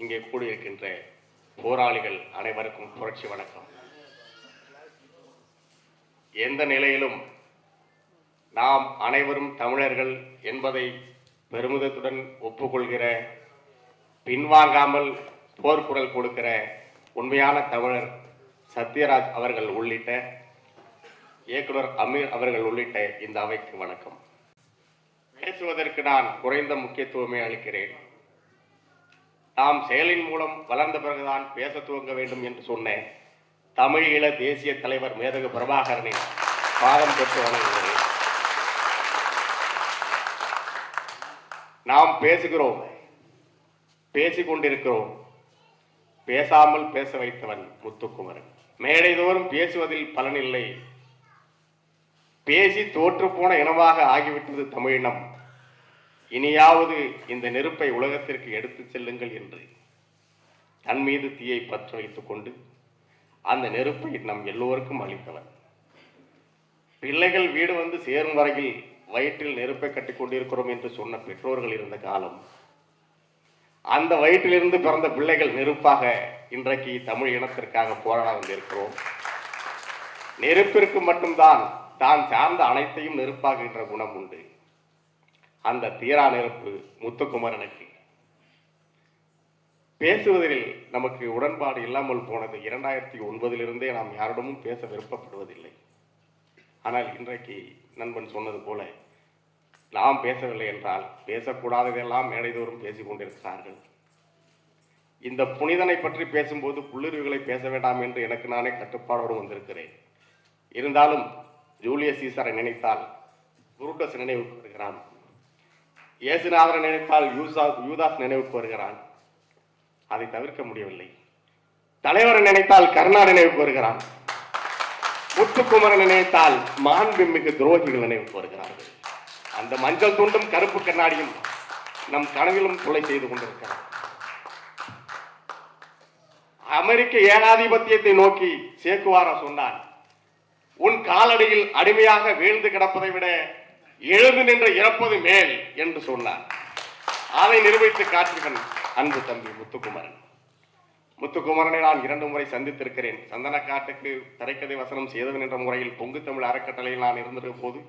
இங்கே கூடியிருக்கின்ற போராளிகள் அனைவருக்கும் புரட்சி வணக்கம். எந்த நிலையிலும் நாம் அனைவரும் தமிழர்கள் என்பதை பெருமிதத்துடன் ஒப்புக்கொள்கிற, பின்வாங்காமல் போர்க்குரல் கொடுக்கிற உண்மையான தமிழர் சத்யராஜ் அவர்கள் உள்ளிட்ட, இயக்குனர் அமீர் அவர்கள் உள்ளிட்ட இந்த அவைக்கு வணக்கம். பேசுவதற்கு நான் குறைந்த முக்கியத்துவமே அளிக்கிறேன். நாம் செயலின் மூலம் வளர்ந்த பிறகுதான் பேச துவங்க வேண்டும் என்று சொன்ன தமிழீழ தேசிய தலைவர் மேதகு பிரபாகரனின் பாதம் தொட்டு வணங்குகிறேன். நாம் பேசுகிறோம், பேசிக்கொண்டிருக்கிறோம். பேசாமல் பேச வைத்தவன் முத்துக்குமரன். மேடைதோறும் பேசுவதில் பலனில்லை, பேசி தோற்று போன இனமாக ஆகிவிட்டது தமிழினம். இனியாவது இந்த நெருப்பை உலகத்திற்கு எடுத்துச் செல்லுங்கள் என்று தன் மீது தீயை பற்ற வைத்துக் கொண்டு அந்த நெருப்பை நம் எல்லோருக்கும் அளித்தவன். பிள்ளைகள் வீடு வந்து சேரும் வரையில் வயிற்றில் நெருப்பை கட்டி கொண்டிருக்கிறோம் என்று சொன்ன பெற்றோர்கள் இருந்த காலம். அந்த வயிற்றிலிருந்து பிறந்த பிள்ளைகள் நெருப்பாக இன்றைக்கு தமிழ் இனத்திற்காக போராட வந்திருக்கிறோம். நெருப்பிற்கு மட்டும்தான் தான் சார்ந்த அனைத்தையும் நெருப்பாகின்ற குணம் உண்டு. அந்த தீரா நெருப்பு முத்துக்குமரனுக்கு. பேசுவதில் நமக்கு உடன்பாடு இல்லாமல் போனது 2009 நாம் யாரிடமும் பேச விருப்பப்படுவதில்லை. ஆனால் இன்றைக்கு நண்பன் சொன்னது போல, நாம் பேசவில்லை என்றால் பேசக்கூடாததெல்லாம் மேடைதோறும் பேசிக் கொண்டிருக்கிறார்கள். இந்த புனிதனை பற்றி பேசும்போது புல்லுருவிகளை பேச வேண்டாம் என்று எனக்கு நானே கட்டுப்பாடோடு வந்திருக்கிறேன். இருந்தாலும் ஜூலியஸ் சீசரை நினைத்தால் புரூட்டஸ் நினைவுக்கு வருகிறான். இயேசுநாதரை நினைத்தால் யூதாஸ் நினைவுக்கு வருகிறான். அதை தவிர்க்க முடியவில்லை. தலைவரை நினைத்தால் கருணா நினைவுக்கு வருகிறான். முத்துக்குமரன் நினைத்தால் மாண்புமிகு துரோகிகள் நினைவுக்கு வருகிறார்கள். அந்த மஞ்சள் துண்டும் கருப்பு கண்ணாடியும் நம் கனவிலும் கொலை செய்து கொண்டிருக்கிறார். அமெரிக்க ஏகாதிபத்தியத்தை நோக்கி சேக்குவாரா சொன்னார், உன் காலடியில் அடிமையாக வீழ்ந்து கிடப்பதை விட எழுந்து நின்று இறப்பது மேல் என்று சொன்னார். அதை நிரூபித்து காட்டுவன் அன்பு தம்பி முத்துக்குமரன். முத்துக்குமரனை நான் 2 முறை சந்தித்திருக்கிறேன். சந்தனக்காட்டுக்கு திரைக்கதை வசனம் செய்தவன் என்ற முறையில் பொங்கு தமிழ் அறக்கட்டளையில் நான் இருந்திருக்க போது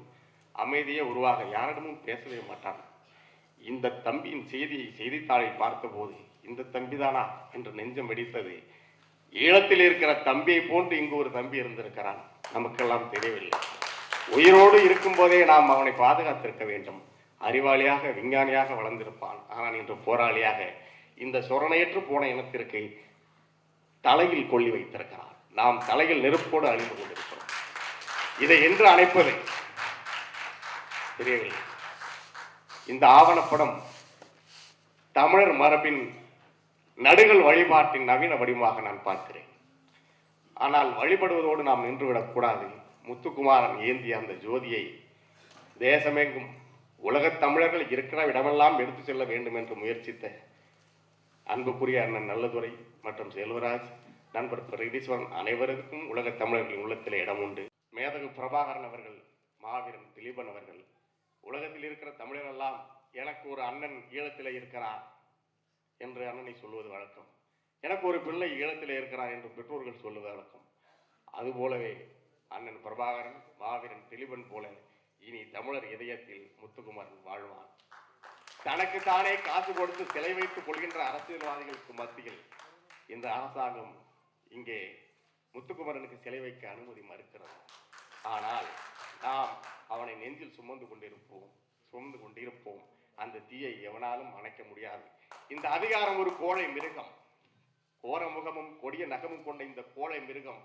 அமைதியே உருவாக யாரிடமும் பேசவே மாட்டான். இந்த தம்பியின் செய்தித்தாளை பார்த்தபோது இந்த தம்பிதானா என்று நெஞ்சம் வெடித்தது. ஈழத்தில் இருக்கிற தம்பியை போன்று இங்கு ஒரு தம்பி இருந்திருக்கிறான், நமக்கெல்லாம் தெரியவில்லை. உயிரோடு இருக்கும் போதே நாம் அவனை பாதுகாத்திருக்க வேண்டும். அறிவாளியாக விஞ்ஞானியாக வளர்ந்திருப்பான். ஆனால் இன்று போராளியாக இந்த சொரணையற்று போன இனத்திற்கு தலையில் கொள்ளி வைத்திருக்கிறான். நாம் தலையில் நெருப்போடு அழிந்து கொண்டிருக்கிறோம். இதை என்று அணைப்பது தெரியவில்லை. இந்த ஆவணப்படம் தமிழர் மரபின் நடுகள் வழிபாட்டின் நவீன வடிவமாக நான் பார்க்கிறேன். ஆனால் வழிபடுவதோடு நாம் நின்றுவிடக்கூடாது. முத்துக்குமாரன் ஏந்திய அந்த ஜோதியை தேசமெங்கும் உலகத் தமிழர்கள் இருக்கிற இடமெல்லாம் எடுத்து செல்ல வேண்டும் என்று முயற்சித்த அன்புக்குரிய அண்ணன் நல்லதுரை மற்றும் செல்வராஜ், நண்பர் பிரகதீஸ்வரன் அனைவருக்கும் உலகத் தமிழர்களின் உள்ளத்திலே இடம் உண்டு. மேதகு பிரபாகரன் அவர்கள், மாவீரன் திலீபன் அவர்கள், உலகத்தில் இருக்கிற தமிழரெல்லாம் எனக்கு ஒரு அண்ணன் ஈழத்திலே இருக்கிறார் என்று அண்ணனை சொல்வது வழக்கம். எனக்கு ஒரு பிள்ளை ஈழத்திலே இருக்கிறார் என்று பெற்றோர்கள் சொல்வது வழக்கம். அதுபோலவே அண்ணன் பிரபாகரன், மாவீரன் திலீபன் போல இனி தமிழர் இதயத்தில் முத்துக்குமரன் வாழ்வான். தனக்குத்தானே காசு கொடுத்து சிலை வைத்துக் கொள்கின்ற அரசியல்வாதிகளுக்கு மத்தியில் இந்த அரசாங்கம் இங்கே முத்துக்குமரனுக்கு சிலை வைக்க அனுமதி மறுக்கிறது. ஆனால் நாம் அவனை நெஞ்சில் சுமந்து கொண்டிருப்போம். அந்த தீயை எவனாலும் அணைக்க முடியாது. இந்த அதிகாரம் ஒரு கோழை மிருகம். கோர முகமும் கொடிய நகமும் கொண்ட இந்த கோழை மிருகம்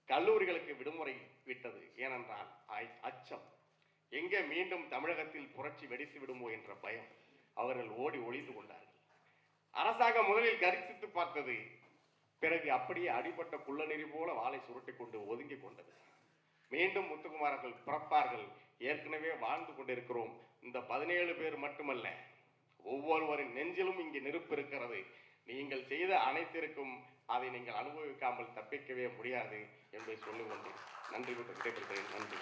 கல்லூரிகளுக்கு விடுமுறை விட்டது. ஏனென்றால் அச்சம். எங்கே மீண்டும் தமிழகத்தில் புரட்சி வெடித்து விடுமோ என்ற பயம். அவர்கள் ஓடி ஒளிந்து கொண்டார்கள். அரசாங்கம் முதலில் கரிசித்து பார்த்தது. பிறகு அப்படியே அடிபட்ட குள்ளநெறி போல வாளை சுருட்டி கொண்டு ஒதுங்கி கொண்டது. மீண்டும் முத்துக்குமாரர்கள் பிறப்பார்கள். ஏற்கனவே வாழ்ந்து கொண்டிருக்கிறோம். இந்த 17 பேர் மட்டுமல்ல, ஒவ்வொருவரின் நெஞ்சிலும் இங்கே நெருப்பு இருக்கிறது. நீங்கள் செய்த அனைத்திற்கும் அதை நீங்கள் அனுபவிக்காமல் தப்பிக்கவே முடியாது என்பதை சொல்லிக்கொண்டு நன்றி கூட்ட விடைபெறுகிறேன். நன்றி.